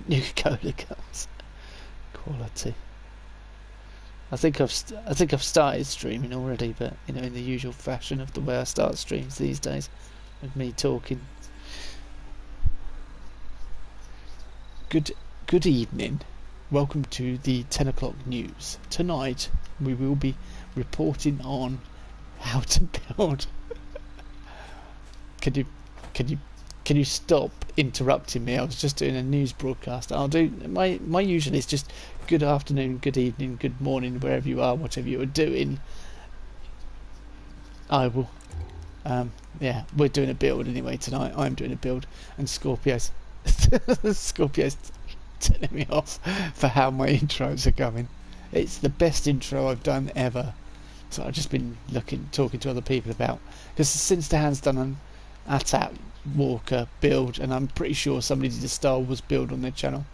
New Cola comes. Quality. I think I've started streaming already, but you know, in the usual fashion of the way I start streams these days, with me talking. Good evening. Welcome to the 10 o'clock news. Tonight we will be reporting on how to build. Can you can you can you stop interrupting me? I was just doing a news broadcast. I'll do my usual is just good afternoon, good evening, good morning, wherever you are, whatever you are doing. I will. Yeah, we're doing a build anyway tonight. I'm doing a build, and Scorpio's Scorpio's telling me off for how my intros are going. It's the best intro I've done ever. So I've just been talking to other people about, because since the hand's done an ATAT Walker build, and I'm pretty sure somebody did a Star Wars build on their channel.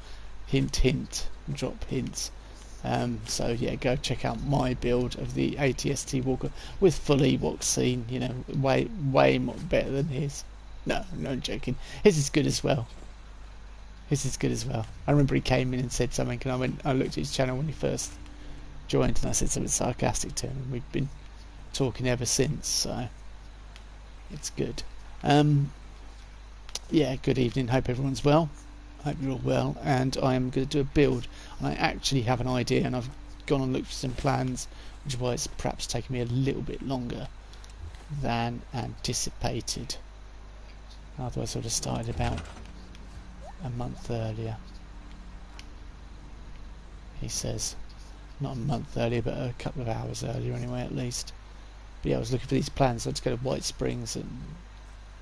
Hint, hint, drop hints. So yeah, go check out my build of the ATST Walker with full Ewok scene. You know, way more better than his. No, I'm joking. His is good as well. His is good as well. I remember he came in and said something, and I looked at his channel when he first joined, and I said something sarcastic to him, and we've been talking ever since. So it's good. Yeah, good evening. Hope everyone's well. Hope you're all well. And I am going to do a build, and I actually have an idea, and I've gone and looked for some plans, which is why it's perhaps taken me a little bit longer than anticipated. Otherwise I would have started about a month earlier. He says not a month earlier, but a couple of hours earlier anyway, at least. But yeah, I was looking for these plans. So I had to go to White Springs, and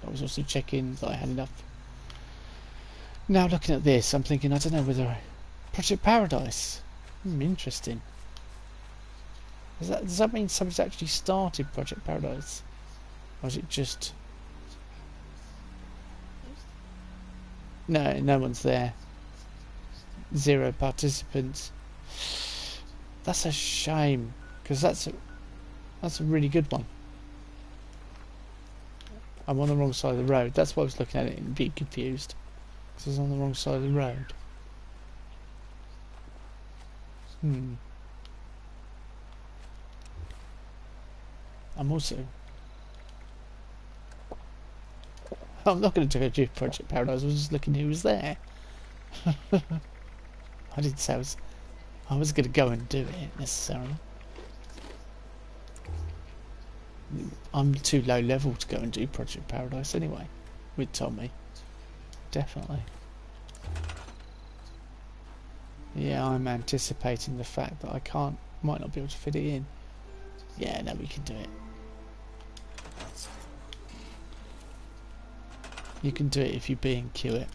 I was also checking that I had enough. Now looking at this, I'm thinking, I don't know whether Project Paradise. Interesting. Does that mean somebody's actually started Project Paradise, or is it just? No one's there. 0 participants. That's a shame, because that's a really good one. I'm on the wrong side of the road. That's why I was looking at it and being confused, because I was on the wrong side of the road. I'm not going to do Project Paradise. I was just looking who was there. I didn't say I was going to go and do it necessarily. I'm too low level to go and do Project Paradise anyway, with Tommy. Definitely. Yeah, I'm anticipating the fact that might not be able to fit it in. Yeah, no, we can do it. You can do it if you B&Q it.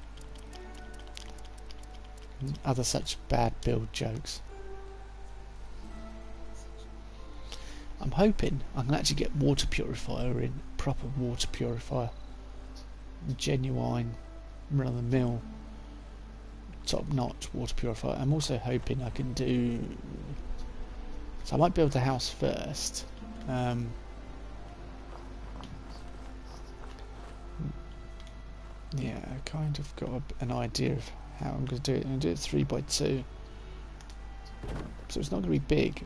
And other such bad build jokes. I'm hoping I can actually get water purifier in, proper water purifier, genuine, run-of-the-mill, top-notch water purifier. I'm also hoping I can do. So I might build the house first. Yeah, I kind of got an idea of how I'm going to do it. I'm going to do it 3x2, so it's not going to be big.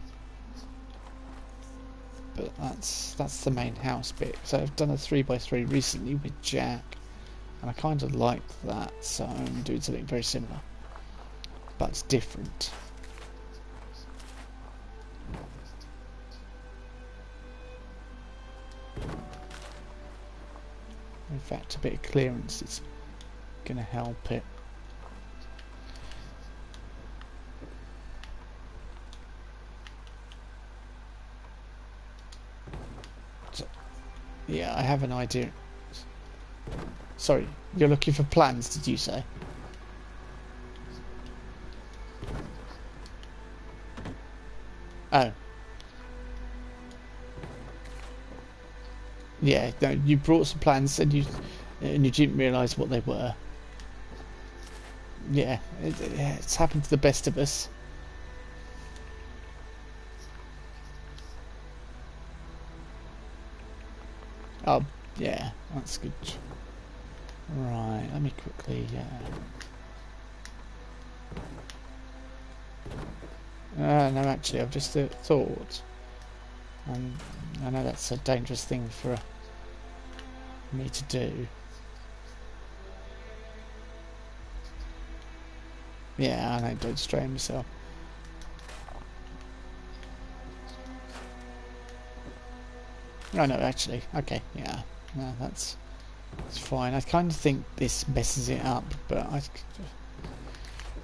But that's the main house bit. So I've done a 3x3 recently with Jack, and I kind of like that. So I'm doing something very similar, but it's different. In fact, a bit of clearance is going to help it. So, yeah, I have an idea. Sorry, you're looking for plans, did you say? Oh. Yeah, no, you brought some plans and you didn't realise what they were. Yeah, it's happened to the best of us. Oh, yeah, that's good. Right, let me quickly. No, actually, I've just thought. I know that's a dangerous thing for me to do. Yeah, I know, don't strain myself. Oh no, actually, okay, yeah, no, that's fine. I kind of think this messes it up, but I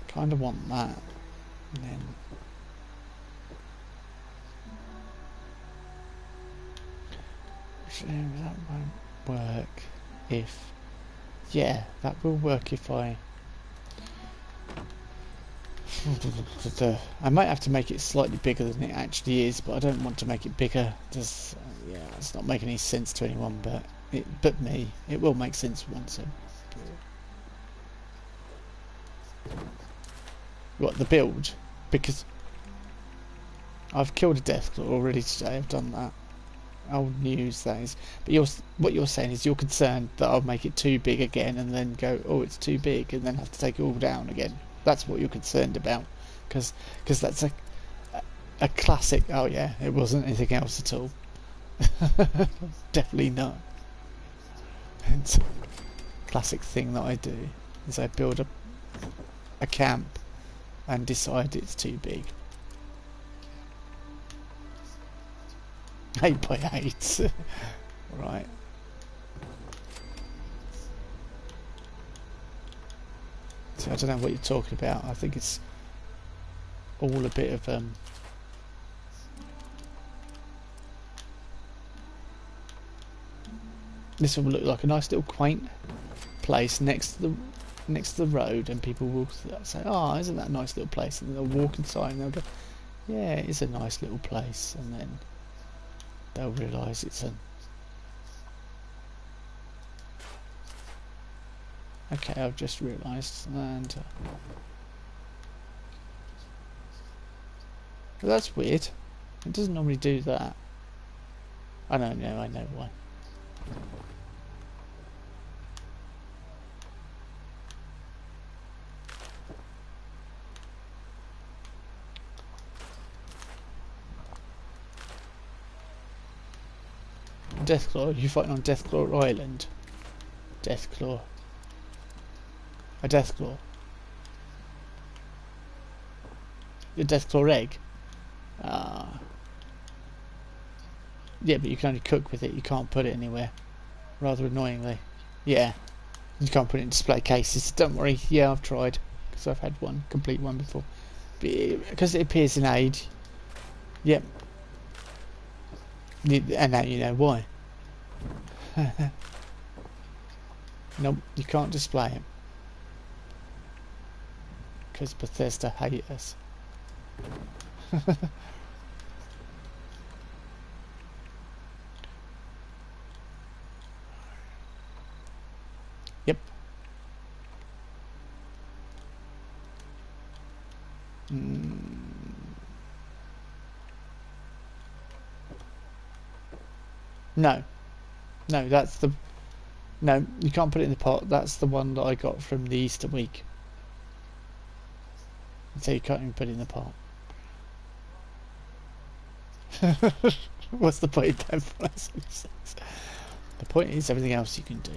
kind of want that. And then that won't work if... Yeah, that will work if I... I might have to make it slightly bigger than it actually is, but I don't want to make it bigger. Just, yeah, it's not making any sense to anyone but me. It will make sense once. What, the build? Because I've killed a Deathclaw already today. I've done that. Old news, that is. But what you're saying is you're concerned that I'll make it too big again and then go, oh, it's too big, and then have to take it all down again. That's what you're concerned about, because that's a classic. Oh yeah, it wasn't anything else at all. Definitely not. It's a classic thing that I do is I build a camp and decide it's too big. 8 by 8. Right. So I don't know what you're talking about. I think it's all a bit of this will look like a nice little quaint place next to the road, and people will say, "Oh, isn't that a nice little place?" And they'll walk inside and they'll go, "Yeah, it is a nice little place," and then they'll realise it's a... Okay, I've just realised, and well, that's weird. It doesn't normally do that. I don't know. I know why. Deathclaw, you fighting on Deathclaw Island? Deathclaw. A Deathclaw. The Deathclaw egg? Ah. Yeah, but you can only cook with it, you can't put it anywhere. Rather annoyingly. Yeah. You can't put it in display cases. Don't worry, yeah, I've tried. Because I've had one, complete one before. Because it appears in aid. Yep. And now you know why. Nope, you can't display it. Because Bethesda hate us. Yep. No. No, that's the... No, you can't put it in the pot. That's the one that I got from the Easter week. So you can't even put it in the pot. What's the point then? The point is everything else you can do.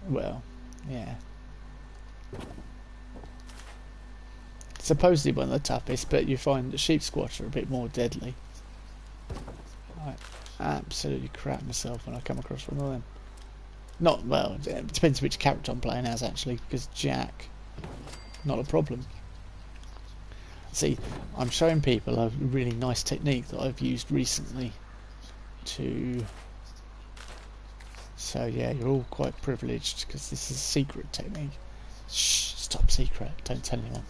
Well, yeah. Supposedly one of the toughest, but you find the sheep squash are a bit more deadly. I absolutely crap myself when I come across one of them. Not, well, it depends which character I'm playing as actually, because Jack, not a problem. See, I'm showing people a really nice technique that I've used recently to... So yeah, you're all quite privileged because this is a secret technique. Shh, it's top secret, don't tell anyone.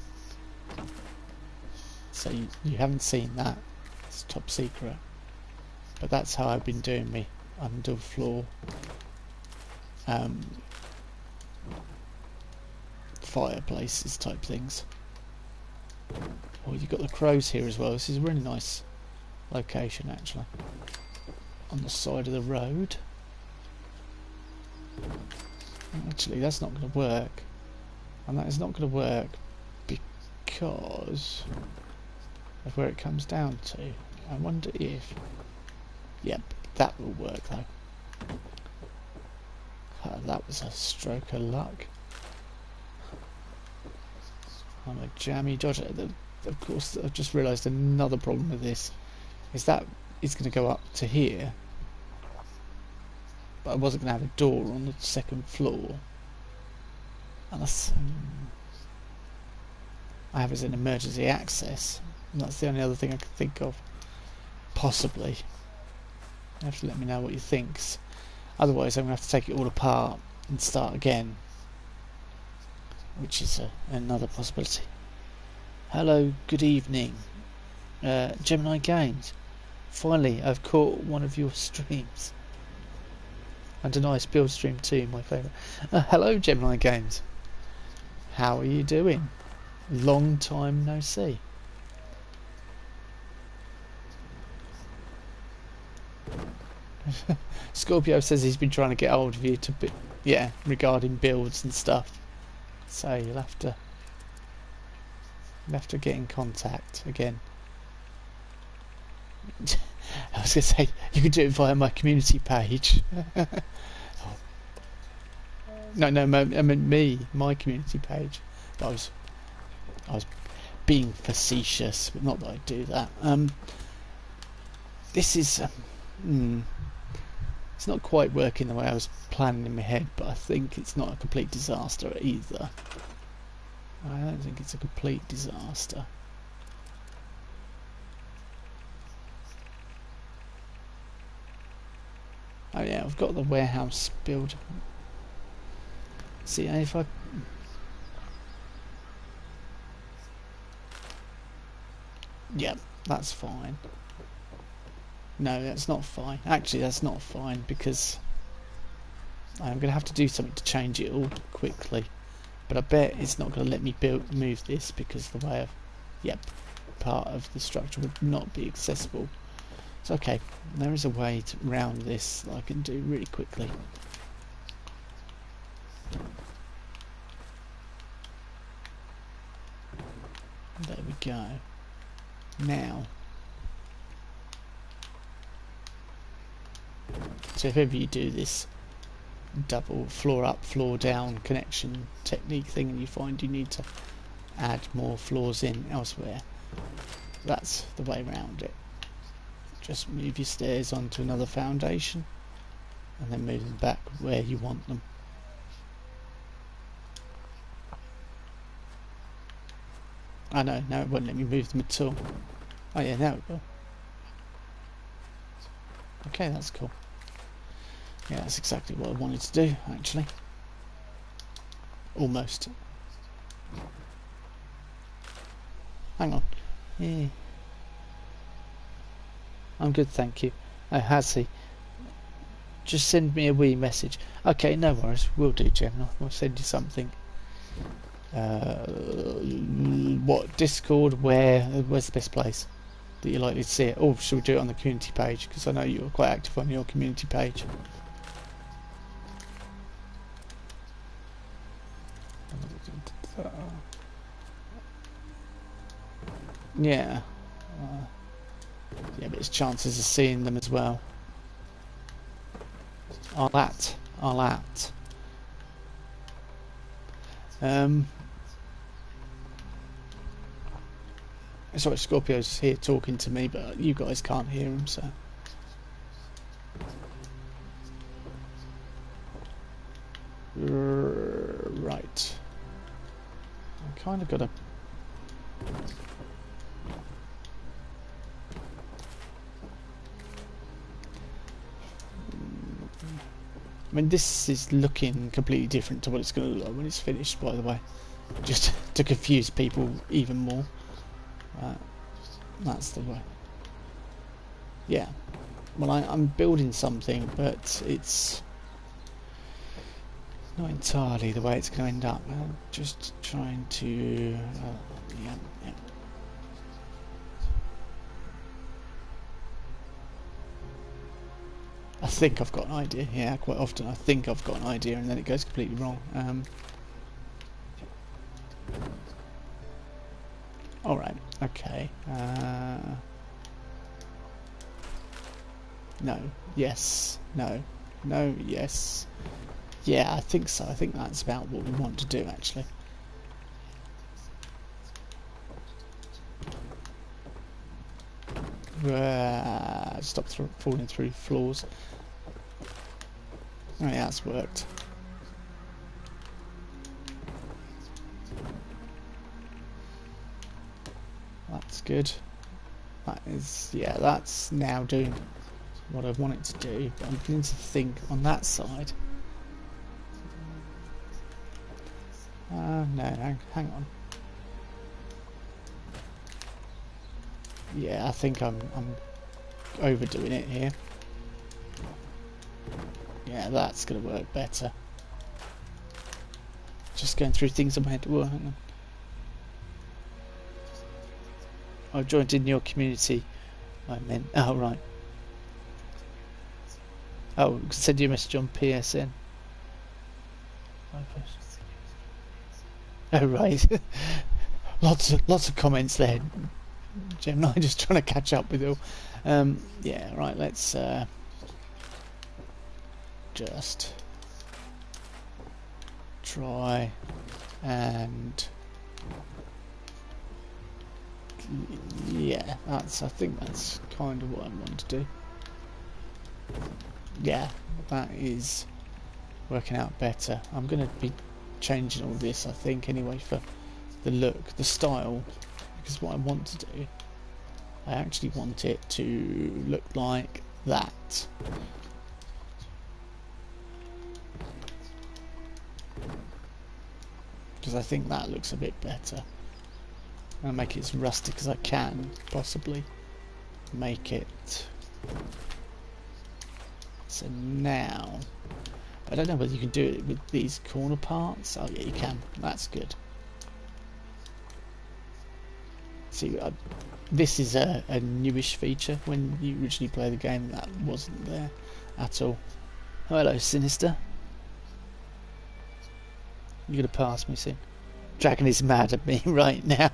So you haven't seen that, it's top secret. But that's how I've been doing me underfloor fireplaces type things. Oh, you've got the crows here as well. This is a really nice location actually. On the side of the road. Actually, that's not going to work. And that is not going to work because of where it comes down to. I wonder if... Yep, that will work though. Oh, that was a stroke of luck. I'm a jammy dodger. Of course, I've just realised another problem with this is that it's going to go up to here, but I wasn't going to have a door on the second floor unless I have as an emergency access. And that's the only other thing I can think of. Possibly. You have to let me know what you think. Otherwise, I'm going to have to take it all apart and start again, which is another possibility. Hello, good evening, Gemini Games. Finally, I've caught one of your streams. And a nice build stream too, my favourite. Hello, Gemini Games. How are you doing? Long time no see. Scorpio says he's been trying to get hold of you regarding builds and stuff. So you'll have to get in contact again. I was going to say you can do it via my community page. No, I meant my community page. But I was being facetious, but not that I do that. This is it's not quite working the way I was planning in my head, but I think it's not a complete disaster either. I don't think it's a complete disaster. Oh yeah, I've got the warehouse build. See, if I... Yep, that's fine. No, that's not fine. Actually, that's not fine because I'm going to have to do something to change it all quickly. But I bet it's not going to let me move this because the way of... Yep, part of the structure would not be accessible. It's okay. There is a way to round this that I can do really quickly. There we go. Now, so if ever you do this double floor up, floor down connection technique thing and you find you need to add more floors in elsewhere, that's the way around it. Just move your stairs onto another foundation and then move them back where you want them. I know, now it won't let me move them at all. Oh yeah, now it will. Okay, that's cool. Yeah, that's exactly what I wanted to do, actually. Almost. Hang on. Yeah. I'm good, thank you. Oh, has he? Just send me a wee message. Okay, no worries. We'll do, Gemini. We'll send you something. What, Discord? Where's the best place that you're likely to see it? Or should we do it on the community page? Because I know you're quite active on your community page. Yeah. Yeah, but it's chances of seeing them as well. I'll at. Sorry, Scorpio's here talking to me, but you guys can't hear him, so. Right. I kind of got to. I mean, this is looking completely different to what it's going to look like when it's finished, by the way. Just to confuse people even more. That's the way. Yeah. Well, I'm building something, but it's not entirely the way it's going to end up. I'm just trying to... yeah. I think I've got an idea. Yeah, quite often I think I've got an idea and then it goes completely wrong. Alright, okay. No, yes, no, no, yes. Yeah, I think so. I think that's about what we want to do, actually. Stop falling through floors. Oh yeah, that's worked. That's good. That is, yeah, that's now doing what I want it to do. But I'm beginning to think on that side. No, hang on. Yeah, I think I'm overdoing it here. Yeah, that's going to work better. Just going through things in my head. Whoa, hang on. I've joined in your community. I meant, oh right. Oh, send you a message on PSN. Oh right. lots of comments there. Gemini just trying to catch up with you. Yeah, right. Let's just try and yeah, I think that's kind of what I want to do. Yeah, that is working out better. I'm going to be changing all this, I think, anyway, for the look, the style, because what I want to do, I actually want it to look like that. Because I think that looks a bit better. I'll make it as rustic as I can, possibly. Make it. So now, I don't know whether you can do it with these corner parts. Oh yeah, you can. That's good. See, this is a newish feature. When you originally play the game, that wasn't there at all. Oh, hello, Sinister. You're gonna pass me soon. Dragon is mad at me right now.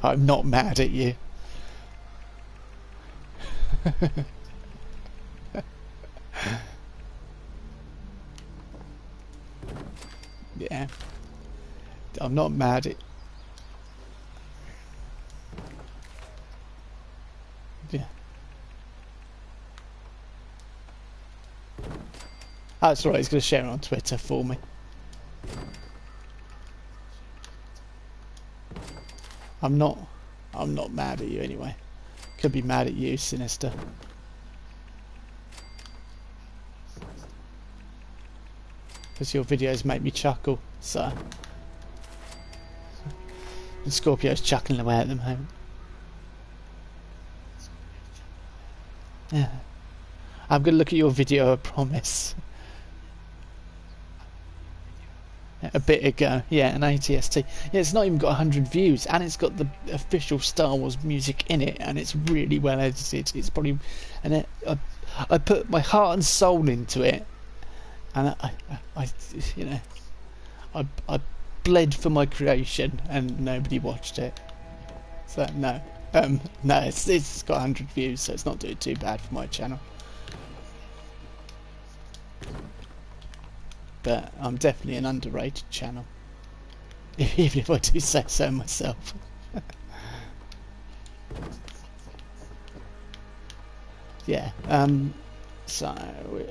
I'm not mad at you. Yeah, I'm not mad at. Yeah. Oh, it's alright. He's going to share it on Twitter for me. I'm not mad at you anyway. Could be mad at you, Sinister. Because your videos make me chuckle, so. And Scorpio's chuckling away at the moment. Yeah. I'm going to look at your video, I promise. A bit ago, yeah, an ATST. Yeah, it's not even got 100 views, and it's got the official Star Wars music in it, and it's really well edited. It's probably, and I put my heart and soul into it, and I you know, I bled for my creation, and nobody watched it. So no, no, it's got 100 views, so it's not doing too bad for my channel. But I'm definitely an underrated channel, even if I do say so myself. Yeah, so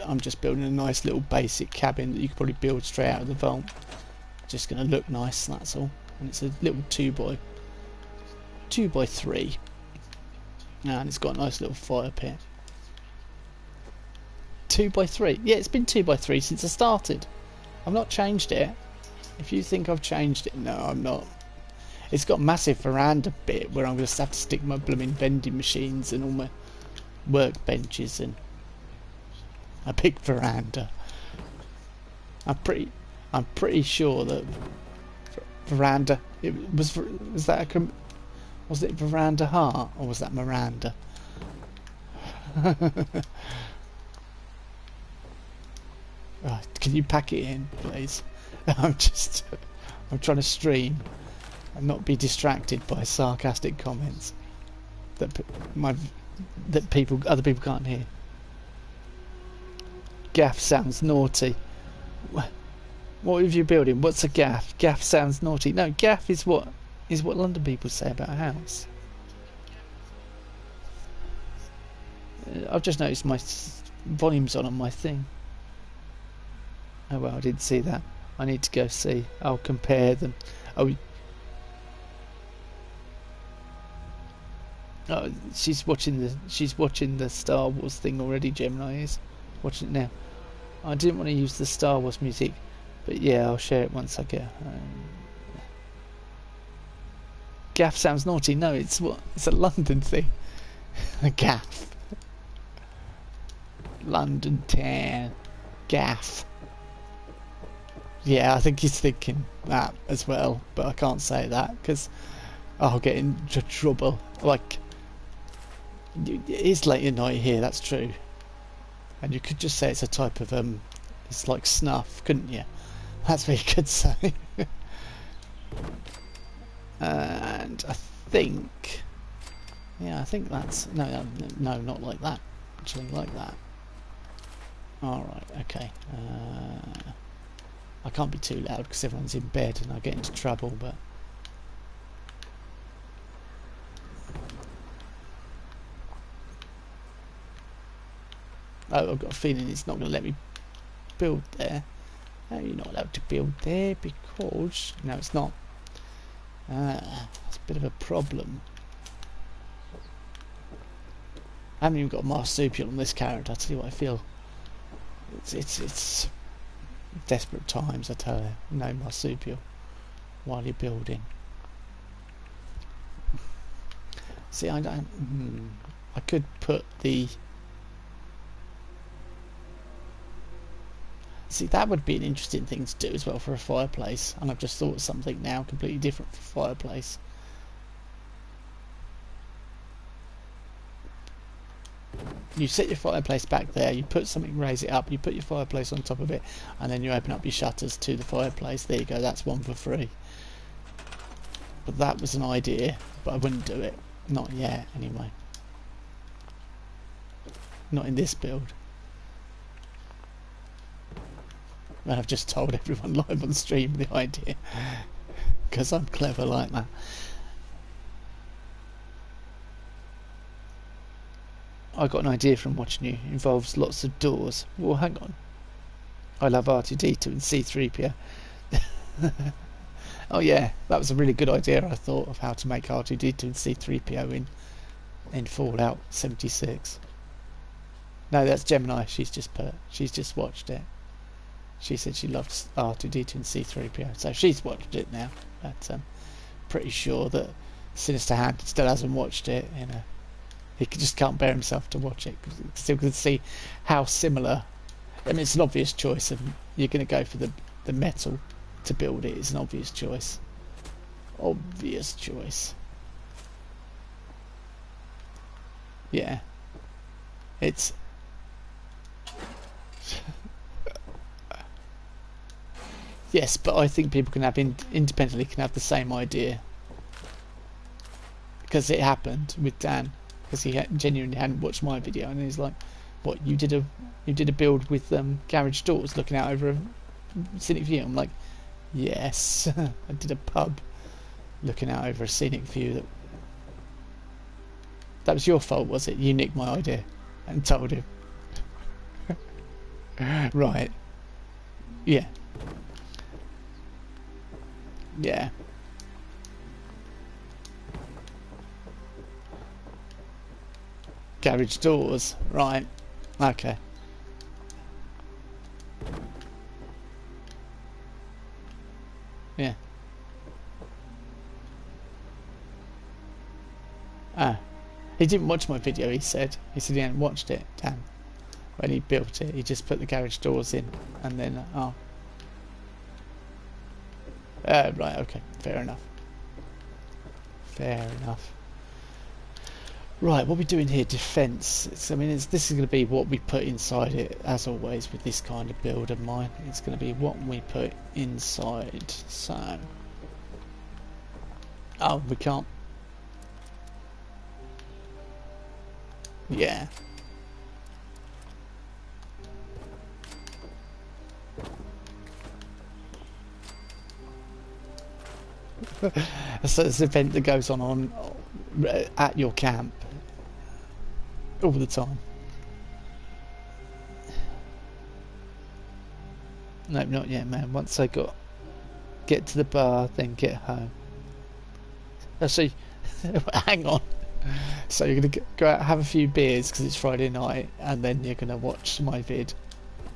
I'm just building a nice little basic cabin that you could probably build straight out of the vault. Just going to look nice, that's all. And it's a little 2x3, and it's got a nice little fire pit. 2x3, yeah, it's been 2x3 since I started. I've not changed it. If you think I've changed it, no, I'm not. It's got a massive veranda bit where I'm going to have to stick my blooming vending machines and all my workbenches and a big veranda. I'm pretty sure that veranda. Was it Veranda Heart or was that Miranda? Right, can you pack it in, please? I'm just I'm trying to stream and not be distracted by sarcastic comments that other people can't hear. Gaff sounds naughty. What are you building? What's a gaff? Gaff sounds naughty. No, gaff is what London people say about a house. I've just noticed my volume's on my thing. Oh well, I didn't see that. I need to go see. I'll compare them. Oh, she's watching the Star Wars thing already. Gemini is watching it now. I didn't want to use the Star Wars music, but yeah, I'll share it once I get. Gaff sounds naughty. No, it's a London thing. Gaff. London town. Gaff. Yeah, I think he's thinking that as well, but I can't say that because I'll get into trouble. Like, it is late at night here, that's true. And you could just say it's a type of, it's like snuff, couldn't you? That's what you could say. And I think, yeah, I think that's, no, not like that. Actually, like that. Alright, okay. I can't be too loud because everyone's in bed and I get into trouble, but oh, I've got a feeling it's not going to let me build there. No, you're not allowed to build there because no, it's not. It's a bit of a problem. I haven't even got a marsupial on this character. I tell you what, I feel it's desperate times. I tell you, no marsupial while you're building. See, I don't. I could put the. See, that would be an interesting thing to do as well for a fireplace, and I've just thought of something now completely different for a fireplace. You set your fireplace back there, you put something, raise it up, you put your fireplace on top of it, and then you open up your shutters to the fireplace. There you go, that's one for free. But that was an idea, but I wouldn't do it. Not yet, anyway. Not in this build. And I've just told everyone live on stream the idea because I'm clever like that. I got an idea from watching you. It involves lots of doors. Well, hang on. I love R2D2 and C3PO. Oh yeah, that was a really good idea. I thought of how to make R2D2 and C3PO in Fallout 76. No, that's Gemini. She's just watched it. She said she loves R2D2 and C3PO, so she's watched it now. But I'm pretty sure that Sinister Hand still hasn't watched it. You know, he just can't bear himself to watch it because he still can see how similar. I mean, it's an obvious choice. Of you're going to go for the metal to build it. It's an obvious choice. Obvious choice. Yeah, it's. Yes, but I think people can have independently can have the same idea because it happened with Dan because he genuinely hadn't watched my video and he's like, "What you did a build with garage doors looking out over a scenic view?" I'm like, "Yes, I did a pub looking out over a scenic view." That was your fault, was it? You nicked my idea and told him. Right? Yeah. Yeah. Garage doors, right. Okay. Yeah. Ah. He didn't watch my video, he said. He said he hadn't watched it, Dan. When he built it, he just put the garage doors in and then, oh. Right, okay, fair enough. Fair enough. Right, what are we doing here? Defence. This is going to be what we put inside it, as always with this kind of build of mine. It's going to be what we put inside. So, oh, we can't. Yeah. So it's an event that goes on at your camp all the time. No, not yet, man. Once I get to the bar, then get home. Oh, so, hang on. So you're gonna go out, have a few beers because it's Friday night, and then you're gonna watch my vid.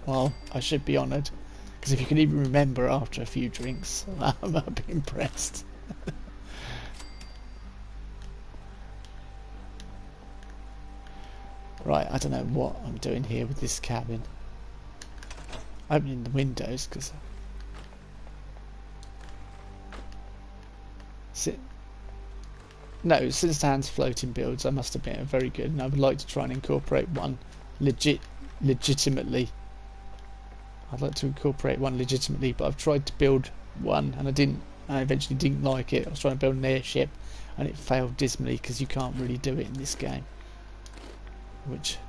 Well, I should be honoured, because if you can even remember after a few drinks, I'll be impressed. Right, I don't know what I'm doing here with this cabin. Opening the windows because no, since Dan's floating builds, I must admit are very good, and I would like to try and incorporate one legitimately. I'd like to incorporate one legitimately, but I've tried to build one and I eventually didn't like it. I was trying to build an airship and it failed dismally because you can't really do it in this game. Which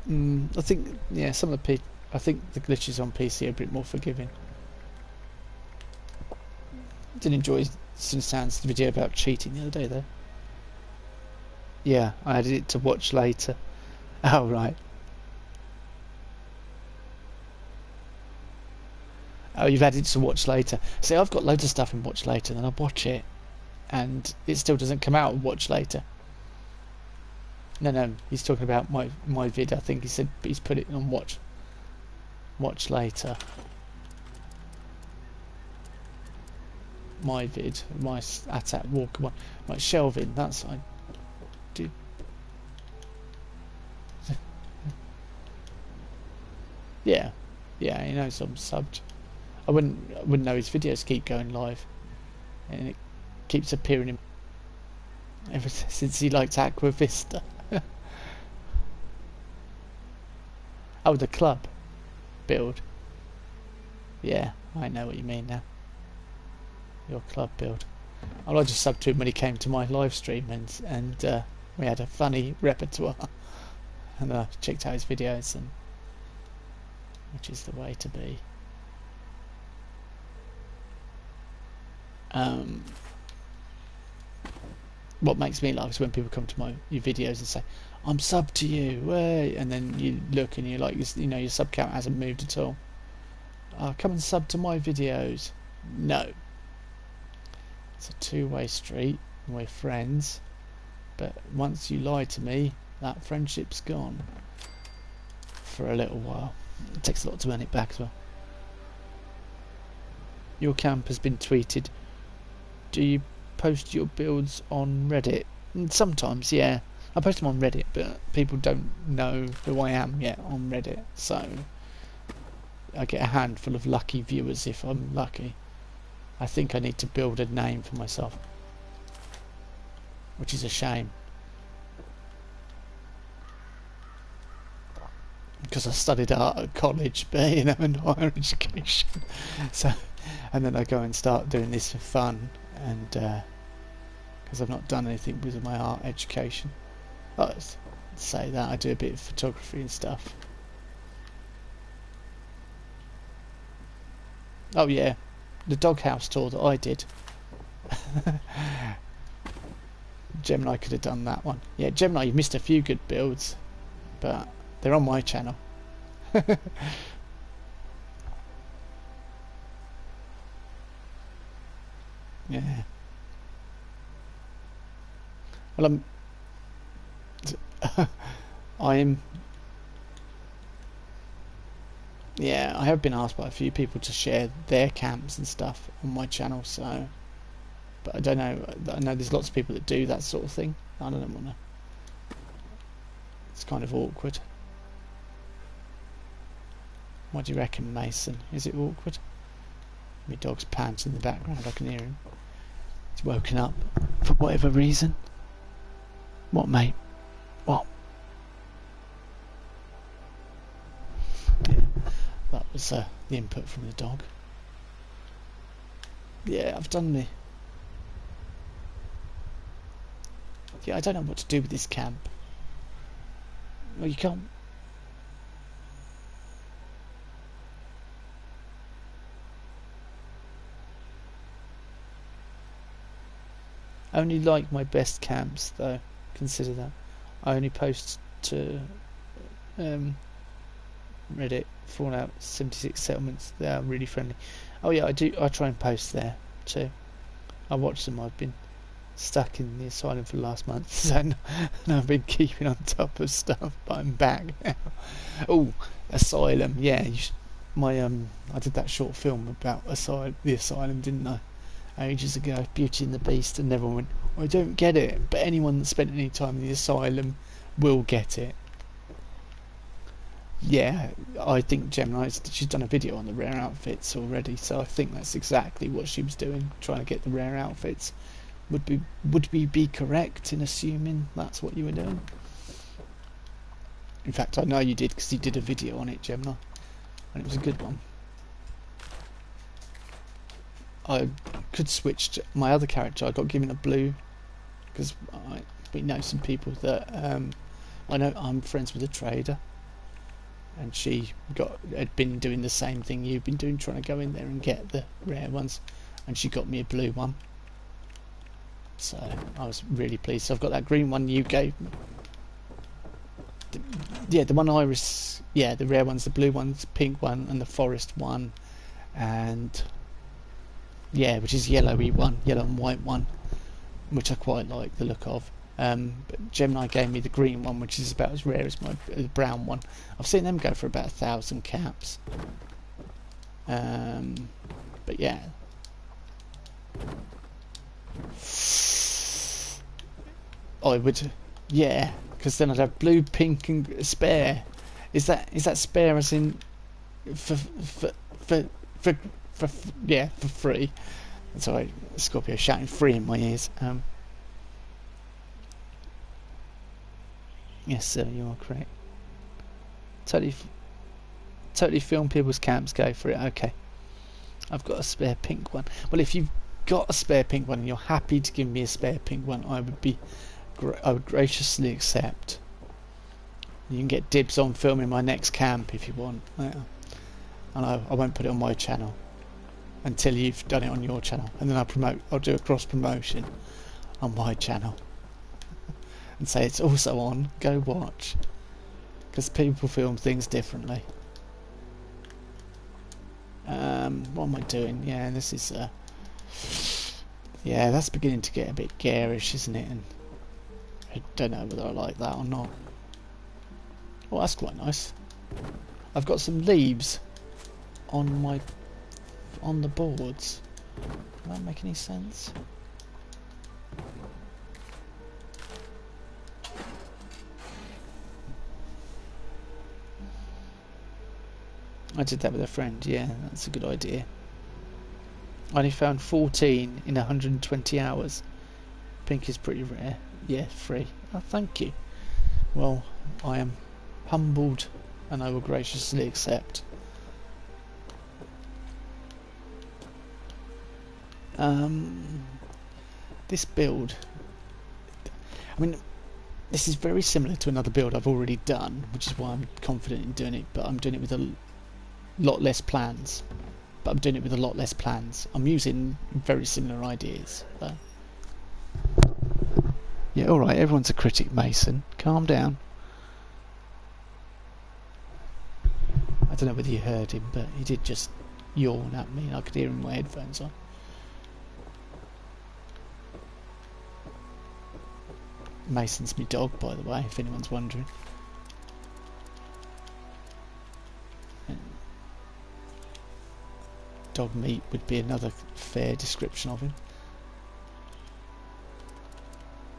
I think, yeah, I think the glitches on PC are a bit more forgiving. Did enjoy Sinstan's video about cheating the other day though. Yeah, I added it to watch later. Oh right. Oh, you've added to watch later. See, I've got loads of stuff in watch later, and then I watch it, and it still doesn't come out in watch later. No, he's talking about my vid. I think he said he's put it on watch later. My vid, my attack walker one, my shelving. That's I do. Yeah, he knows I'm subbed. I wouldn't know his videos keep going live, and it keeps appearing in ever since he liked Aqua Vista. Oh, the club build. Yeah, I know what you mean now. Your club build. Well, I just subbed to him when he came to my live stream, and we had a funny repertoire, and I checked out his videos, and which is the way to be. What makes me laugh is when people come to your videos and say, "I'm subbed to you," way, and then you look and you're like, your sub count hasn't moved at all. Come and sub to my videos. No, it's a two-way street. We're friends, but once you lie to me, that friendship's gone for a little while. It takes a lot to earn it back as well. Your camp has been tweeted. Do you post your builds on Reddit? Sometimes, yeah. I post them on Reddit, but people don't know who I am yet on Reddit, so I get a handful of lucky viewers if I'm lucky. I think I need to build a name for myself, which is a shame, because I studied art at college, but in higher education. So, and then I go and start doing this for fun, and because I've not done anything with my art education. I'd say that I do a bit of photography and stuff. Oh yeah, the doghouse tour that I did. Gemini could have done that one. Yeah, Gemini, you've missed a few good builds, but they're on my channel. Yeah. Well, I'm. Yeah, I have been asked by a few people to share their camps and stuff on my channel, so. But I don't know. I know there's lots of people that do that sort of thing. I don't want to. It's kind of awkward. What do you reckon, Mason? Is it awkward? My dog's panting in the background, I can hear him. He's woken up for whatever reason. What, mate? What? Yeah, that was the input from the dog. Yeah, I've done the... Yeah, I don't know what to do with this camp. Well, you can't... I only like my best camps, though. Consider that. I only post to Reddit, Fallout 76 settlements. They are really friendly. Oh yeah, I do. I try and post there too. I watch them. I've been stuck in the asylum for the last month, so and I've been keeping on top of stuff. But I'm back now. Oh, asylum. Yeah, I did that short film about the asylum, didn't I? Ages ago, Beauty and the Beast, and everyone went, I don't get it, but anyone that spent any time in the asylum will get it. Yeah, I think she's done a video on the rare outfits already, so I think that's exactly what she was doing, trying to get the rare outfits. Would we be correct in assuming that's what you were doing? In fact, I know you did, because you did a video on it, Gemini, and it was a good one. I could switch to my other character. I got given a blue because we know some people that I know. I'm friends with a trader, and she had been doing the same thing you've been doing, trying to go in there and get the rare ones, and she got me a blue one. So I was really pleased. So I've got that green one you gave me. The one Iris. Yeah, the rare ones, the blue ones, pink one, and the forest one, and. Yeah, which is yellow and white one, which I quite like the look of. But Gemini gave me the green one, which is about as rare as the brown one. I've seen them go for about 1,000 caps. But yeah. I would, yeah, because then I'd have blue, pink, and spare. Is that spare as in for free? Sorry, Scorpio shouting free in my ears. Yes, sir, you are correct. Totally film people's camps. Go for it. Okay, I've got a spare pink one. Well, if you've got a spare pink one and you're happy to give me a spare pink one, I would graciously accept. You can get dibs on filming my next camp if you want. Yeah. And I won't put it on my channel until you've done it on your channel, and then I'll do a cross promotion on my channel and say it's also on, go watch, because people film things differently. What am I doing? Yeah, this is yeah, that's beginning to get a bit garish, isn't it? And I don't know whether I like that or not. Oh, that's quite nice. I've got some leaves on the boards. Does that make any sense? I did that with a friend. Yeah, that's a good idea. I only found 14 in 120 hours. Pink is pretty rare. Yeah, free. Oh, thank you. Well, I am humbled and I will graciously accept. This build, I mean, this is very similar to another build I've already done, which is why I'm confident in doing it, but I'm doing it with a lot less plans. I'm using very similar ideas, though. Yeah, alright, everyone's a critic, Mason. Calm down. I don't know whether you heard him, but he did just yawn at me, and I could hear him with my headphones on. Mason's my dog, by the way, if anyone's wondering. Dog meat would be another fair description of him.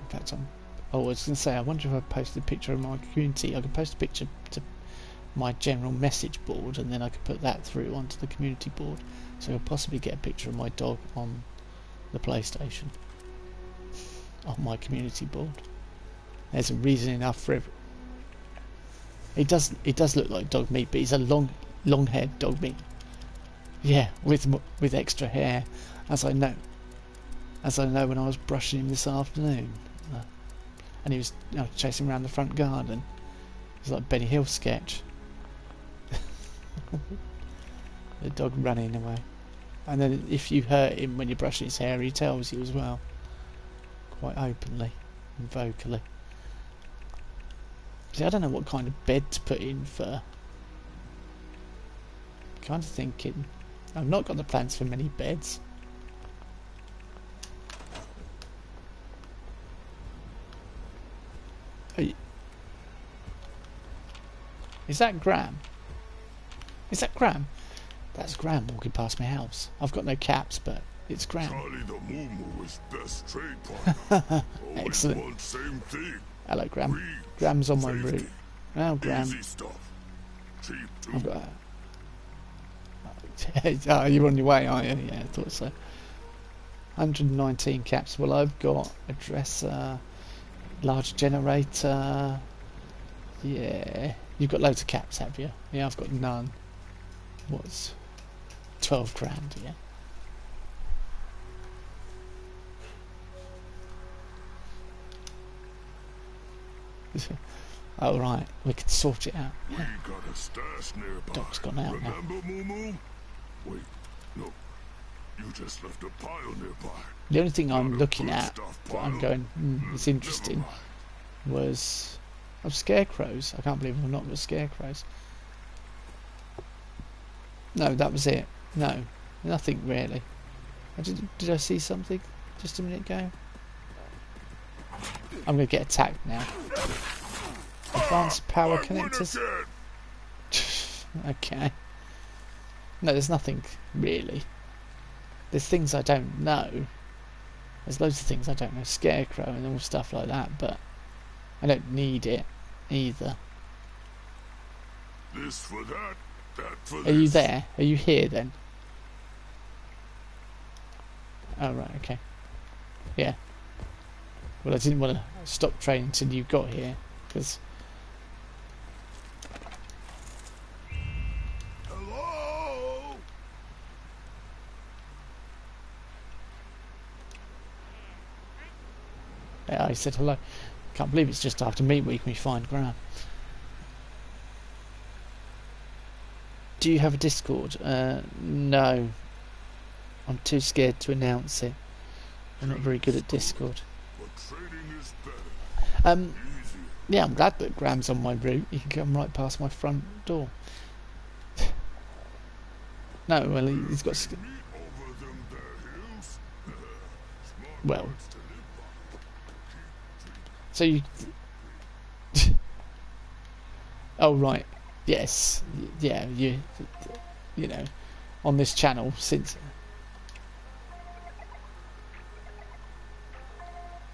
In fact, I was going to say, I wonder if I posted a picture of my community. I could post a picture to my general message board, and then I could put that through onto the community board, so I'll possibly get a picture of my dog on the PlayStation on my community board. There's a reason enough for it. It does look like dog meat, but he's a long-haired dog meat. Yeah, with extra hair, as I know when I was brushing him this afternoon, and he was chasing around the front garden. It's like Benny Hill sketch. The dog running away, and then if you hurt him when you're brushing his hair, he tells you as well, quite openly and vocally. See, I don't know what kind of bed to put in for. Kind of thinking, I've not got the plans for many beds. Is that Graham? Is that Graham? That's Graham walking past my house. I've got no caps, but it's Graham. Charlie the Moo is best trade partner. Excellent. Want same thing. Hello, Graham. Greed, Graham's on my safety, route. Oh, Graham. easy stuff. Cheap too. I've got. Oh, you're on your way, aren't you? Yeah, I thought so. 119 caps. Well, I've got a dresser, large generator. Yeah, you've got loads of caps, have you? Yeah, I've got none. What's 12 grand? Yeah. Oh right, we can sort it out. We got a stash nearby. Dog's gone out now. Remember, Moo? Wait, no. You just left a pile nearby. The only thing I'm looking good at stuff that I'm pile. going, it's interesting, was scarecrows. I can't believe I've not got scarecrows. No, that was it. No, nothing really. Did I see something just a minute ago? I'm going to get attacked now. Advanced power connectors. Okay. No, there's nothing really. There's things I don't know. There's loads of things I don't know. Scarecrow and all stuff like that, but I don't need it either. This for that, that for Are this. you there? Are you here then? Oh right, okay. Yeah. Well, I didn't want to stop training until you got here, because Hello? yeah, I said hello. Can't believe it's just after meat week and we find Graham. Do you have a Discord? No. I'm too scared to announce it. I'm not very good at Discord. But trading is better. Easy. Yeah, I'm glad that Graham's on my route. He can come right past my front door. No, well, he's got... Meet over them there hills. Smart Well. words to live by. So you... Oh, right. Yes. Yeah, you know, on this channel, since...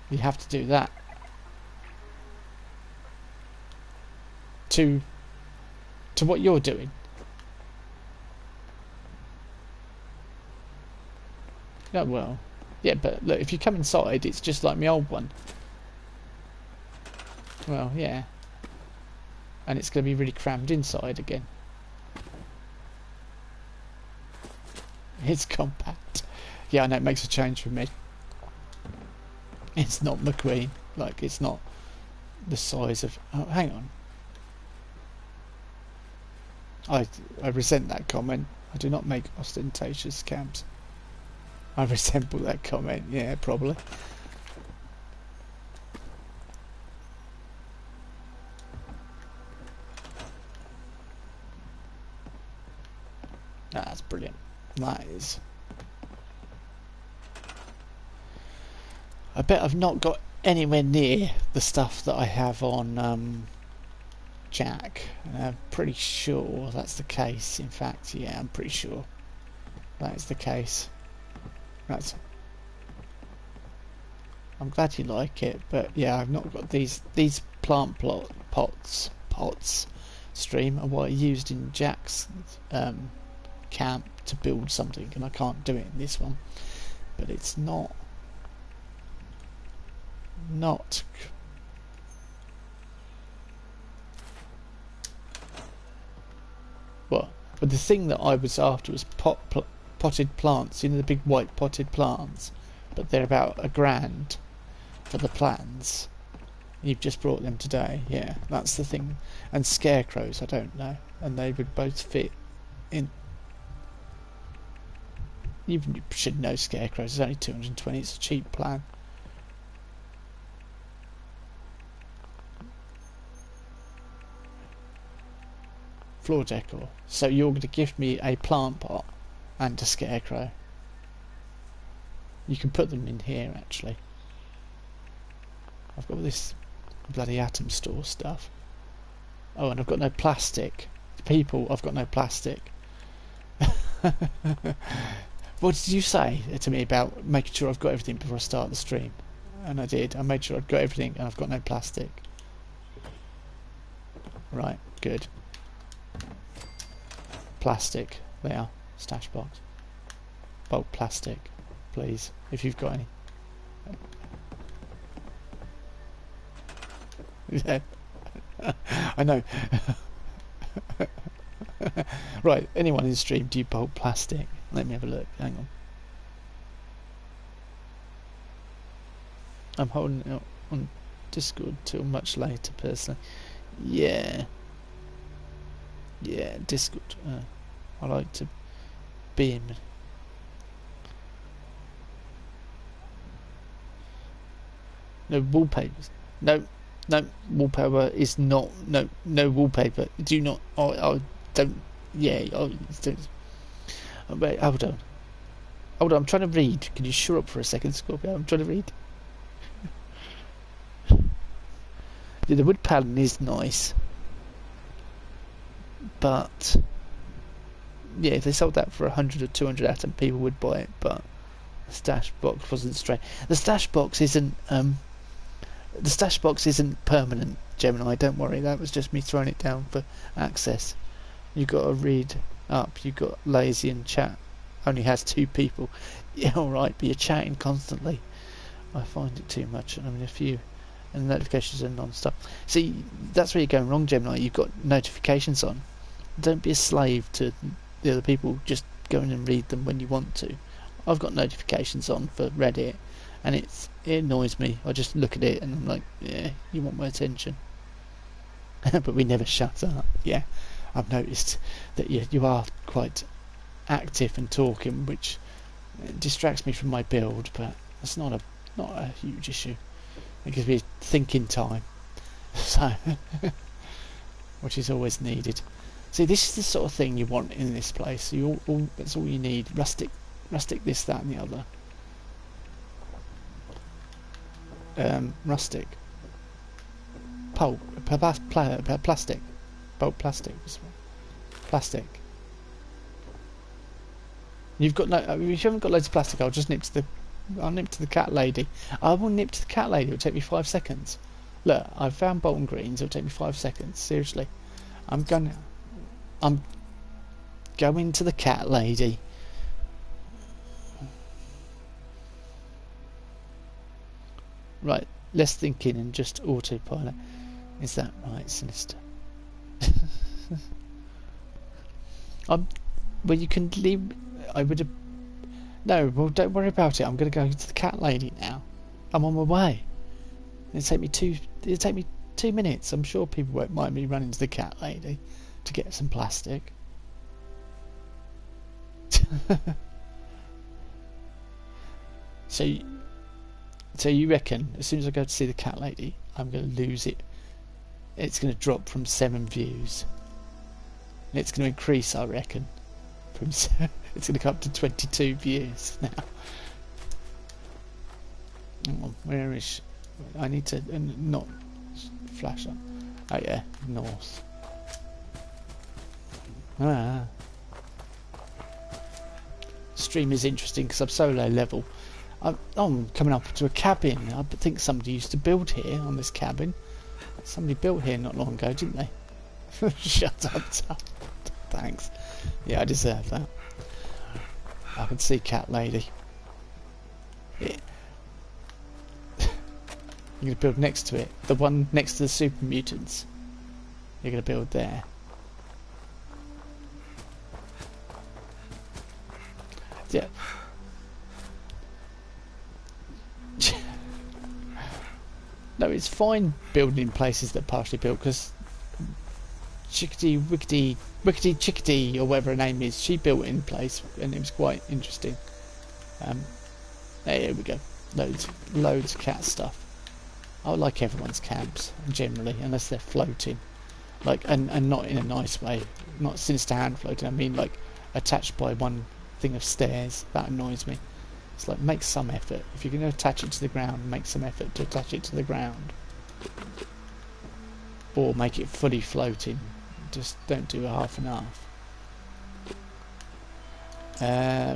You have to do that. To what you're doing. Oh, well. Yeah, but look, if you come inside, it's just like my old one. Well, yeah. And it's going to be really crammed inside again. It's compact. Yeah, I know, it makes a change for me. It's not McQueen. Like, it's not the size of... Oh, hang on. I resent that comment. I do not make ostentatious camps. I resemble that comment. Yeah, probably. That's brilliant. That is. I bet I've not got anywhere near the stuff that I have on Jack. I'm pretty sure that's the case. In fact, yeah, I'm pretty sure that is the case. I'm glad you like it, but yeah, I've not got these plant pots. stream and what I used in Jack's camp to build something, and I can't do it in this one. But it's not what? But the thing that I was after was potted plants. You know, the big white potted plants, but they're about £1,000 for the plants. You've just brought them today. Yeah, that's the thing. And scarecrows, I don't know, and they would both fit in. You should know scarecrows. It's only 220. It's a cheap plan. Floor decor. So you're going to gift me a plant pot and a scarecrow. You can put them in here actually. I've got this bloody Atom Store stuff. Oh, and I've got no plastic. People, I've got no plastic. What did you say to me about making sure I've got everything before I start the stream? And I did. I made sure I'd got everything and I've got no plastic. Right, good. Plastic, there. Stash box. Bulk plastic, please, if you've got any. Yeah. I know. Right, anyone in the stream, do you bulk plastic? Let me have a look, hang on. I'm holding it on Discord till much later, personally. Yeah. Yeah, Discord. I like to be in. No wallpapers. No, wallpaper is not. No wallpaper. Do not. I don't. Yeah, don't. Wait, hold on. I'm trying to read. Can you shut up for a second, Scorpio? I'm trying to read. Yeah, the wood pattern is nice, but yeah, if they sold that for 100 or 200 atom, people would buy it. But the stash box wasn't straight. The stash box isn't. The stash box isn't permanent, Gemini. Don't worry. That was just me throwing it down for access. You got to read up. You got lazy and chat. Only has 2 people. Yeah, all right, but you're chatting constantly. I find it too much. I mean, a few. And the notifications are non-stop. See, that's where you're going wrong, Gemini. You've got notifications on. Don't be a slave to the other people. Just go in and read them when you want to. I've got notifications on for Reddit, and it annoys me. I just look at it and I'm like, yeah, you want my attention. But we never shut up. Yeah, I've noticed that you are quite active and talking, which distracts me from my build, but it's not a huge issue. It gives me thinking time, so which is always needed. See, this is the sort of thing you want in this place. That's all you need. Rustic, this, that, and the other. Rustic. Pulp, plastic. Bulk plastic. Plastic. You've got no. If you haven't got loads of plastic, I'll nip to the cat lady. I will nip to the cat lady. It'll take me 5 seconds. Look, I've found Bolton Greens. It'll take me 5 seconds. Seriously, I'm going to the cat lady. Right, less thinking and just autopilot. Is that right, Sinister? Well, you can leave. I would have. No, well, don't worry about it. I'm going to go to the cat lady now. I'm on my way. It'll take me 2 minutes. I'm sure people won't mind me running to the cat lady to get some plastic. So you reckon as soon as I go to see the cat lady, I'm going to lose it? It's going to drop from 7 views. And it's going to increase, I reckon. It's going to come up to 22 views now. Where is she? I need to not flash up. Oh yeah, north. Stream is interesting because I'm so low level. I'm coming up to a cabin. I think somebody used to build here on this cabin. Somebody built here not long ago, didn't they? Shut up, Tom. Thanks. Yeah, I deserve that. I can see cat lady. It, you're going to build next to it. The one next to the super mutants. You're going to build there. Yeah. No, it's fine building in places that are partially built, because Rickety Chickadee, or whatever her name is, she built in place and it was quite interesting. There we go. Loads of cat stuff. I like everyone's camps generally, unless they're floating, like and not in a nice way, not sinister hand floating. I mean like attached by one thing of stairs. That annoys me. It's like, make some effort. If you're going to attach it to the ground, make some effort to attach it to the ground, or make it fully floating. Just don't do a half and half.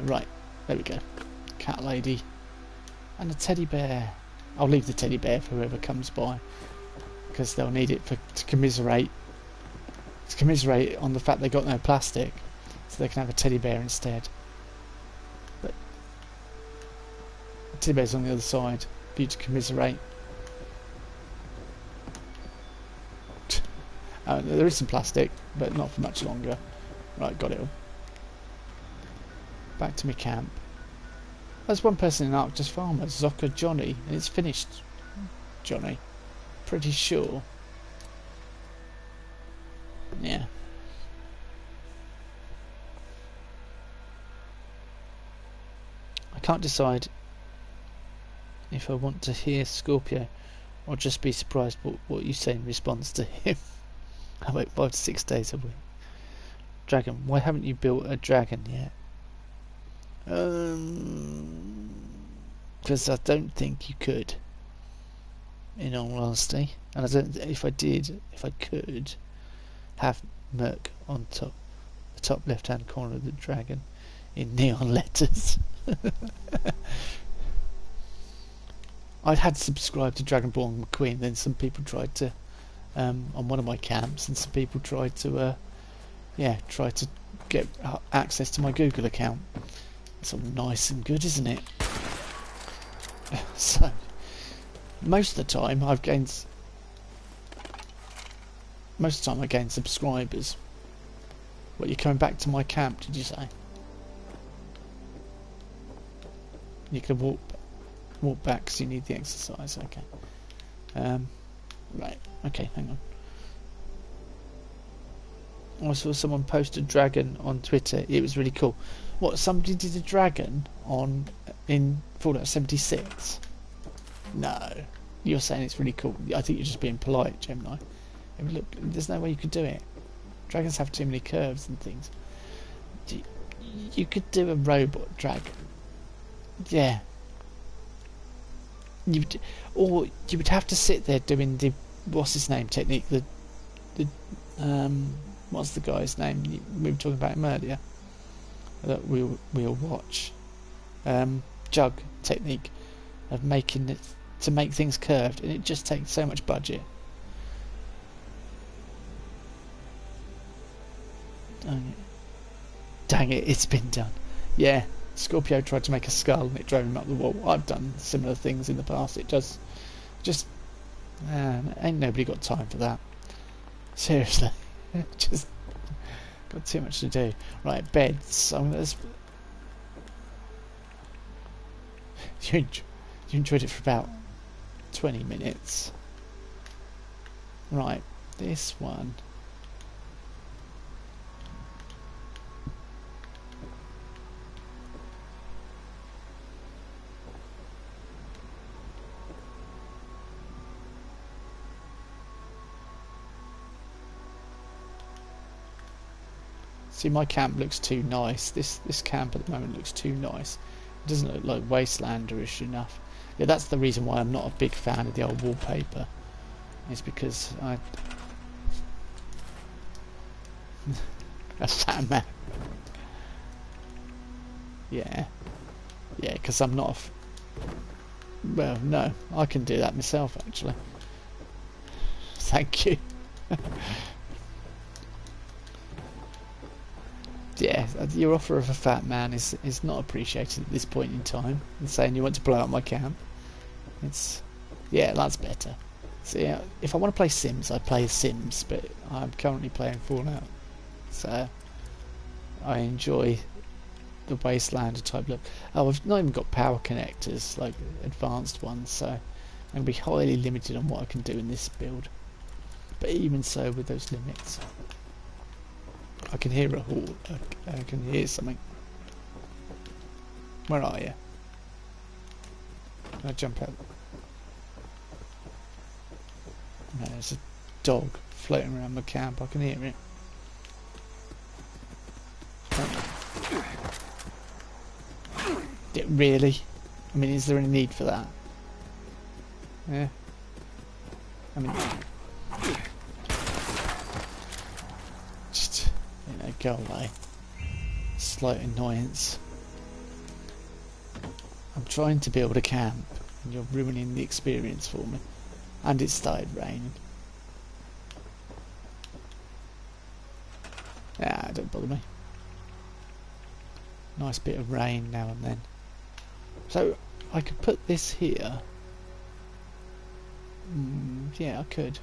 Right, there we go. Cat lady and a teddy bear. I'll leave the teddy bear for whoever comes by, because they'll need it to commiserate on the fact they got no plastic, so they can have a teddy bear instead. But the teddy bear's on the other side for you to commiserate. There is some plastic, but not for much longer. Right, got it all. Back to my camp. There's one person in Arctus Farmers, Zocker Johnny, and it's finished, Johnny. Pretty sure. Yeah. I can't decide if I want to hear Scorpio or just be surprised what you say in response to him. I wait 5 to 6 days a week. Dragon, why haven't you built a dragon yet? Because I don't think you could, in all honesty. And I don't. If I could, have Merc on top, the top left-hand corner of the dragon, in neon letters. I'd had subscribed to Dragonborn McQueen. Then some people tried to, on one of my camps, and some people tried to, try to get access to my Google account. It's all nice and good, isn't it? So, most of the time I gain subscribers. What, you're coming back to my camp, did you say? You can walk back because you need the exercise. Okay. Right. Okay. Hang on. I saw someone post a dragon on Twitter. It was really cool. What? Somebody did a dragon in Fallout 76? No. You're saying it's really cool. I think you're just being polite, Gemini. Look, there's no way you could do it. Dragons have too many curves and things. You could do a robot dragon. Yeah. Or you would have to sit there doing the what's his name technique. What's the guy's name? We were talking about him earlier. That we'll watch. Jug technique of making it to make things curved, and it just takes so much budget. Dang it, it's been done. Yeah, Scorpio tried to make a skull and it drove him up the wall. I've done similar things in the past. It just ain't nobody got time for that. Seriously, just got too much to do. Right, beds. You enjoyed it for about 20 minutes. Right, this one. See, my camp looks too nice. This camp at the moment looks too nice. It doesn't look like wastelanderish enough. Yeah, that's the reason why I'm not a big fan of the old wallpaper. It's because that's that man. Yeah, because I'm not. Well, no, I can do that myself actually. Thank you. Yeah, your offer of a fat man is not appreciated at this point in time. And saying you want to blow up my camp, it's yeah, that's better. So yeah, if I want to play Sims, I play Sims, but I'm currently playing Fallout, so I enjoy the wasteland type look. Oh, I've not even got power connectors, like advanced ones, so I'm going to be highly limited on what I can do in this build. But even so, with those limits, I can hear a horde. I can hear something. Where are you? Can I jump out? No, there's a dog floating around my camp. I can hear it. Really? I mean, is there any need for that? Yeah. I mean, just, you know, go away. Slight annoyance. I'm trying to build a camp and you're ruining the experience for me. And it started raining. Ah, don't bother me. Nice bit of rain now and then. So, I could put this here. Yeah, I could.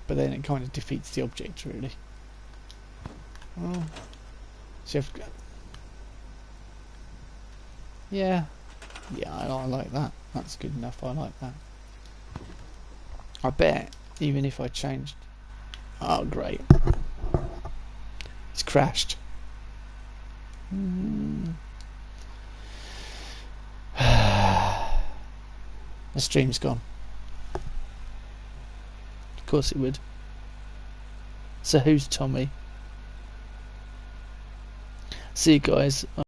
But then it kind of defeats the object, really. Oh. So yeah. Yeah, I like that. That's good enough. I like that. I bet, even if I changed... Oh, great. It's crashed. The stream's gone. Of course it would. So who's Tommy? See you guys.